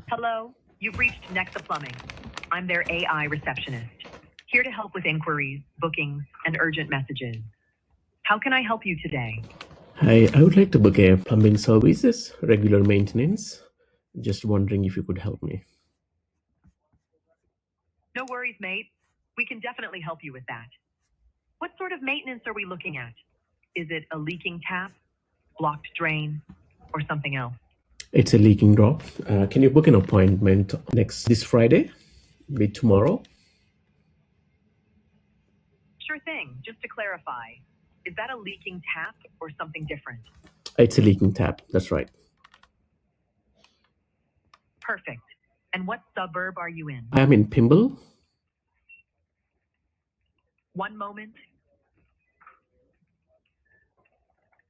Hello, you've reached Nexa Plumbing. I'm their AI receptionist, here to help with inquiries, bookings, and urgent messages. How can I help you today? Hi, I would like to book a plumbing services, regular maintenance. Just wondering if you could help me. No worries, mate. We can definitely help you with that. What sort of maintenance are we looking at? Is it a leaking tap, blocked drain, or something else? It's a leaking drop. Can you book an appointment this Friday? Be tomorrow? Sure thing. Just to clarify, is that a leaking tap or something different? It's a leaking tap. That's right. Perfect. And what suburb are you in? I'm in Pimble. One moment.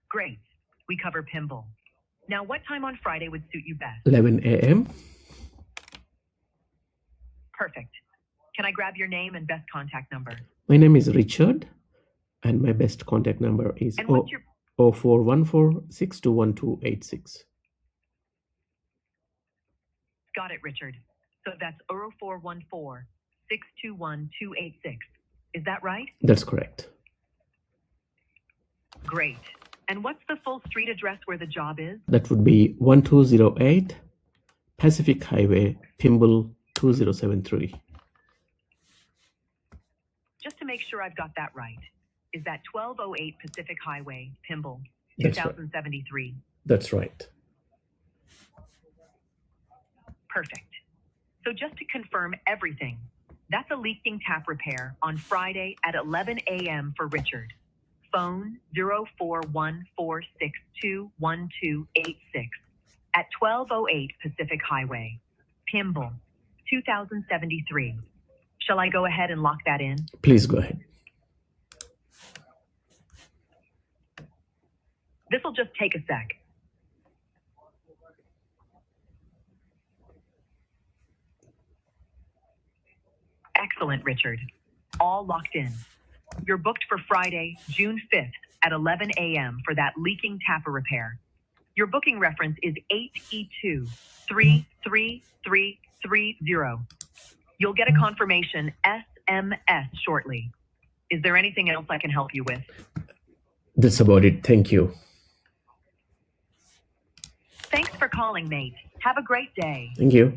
Great. We cover Pimble. Now, what time on Friday would suit you best? 11 a.m. Perfect. Can I grab your name and best contact number? My name is Richard, and my best contact number is And what's your 0414-621286. Got it, Richard. So that's 0414-621-286. Is that right? That's correct. Great. And what's the full street address where the job is? That would be 1208 Pacific Highway, Pimble 2073. Just to make sure I've got that right. Is that 1208 Pacific Highway, Pimble, That's right. 2073? That's right. Perfect. So just to confirm everything, that's a leaking tap repair on Friday at 11 a.m. for Richard. Phone 0414621286 at 1208 Pacific Highway, Pimble, 2073. Shall I go ahead and lock that in? Please go ahead. This will just take a sec. Excellent, Richard. All locked in. You're booked for Friday, June 5th at 11 a.m. for that leaking tapper repair. Your booking reference is 8E233330. You'll get a confirmation SMS shortly. Is there anything else I can help you with? That's about it. Thank you. Thanks for calling, mate. Have a great day. Thank you.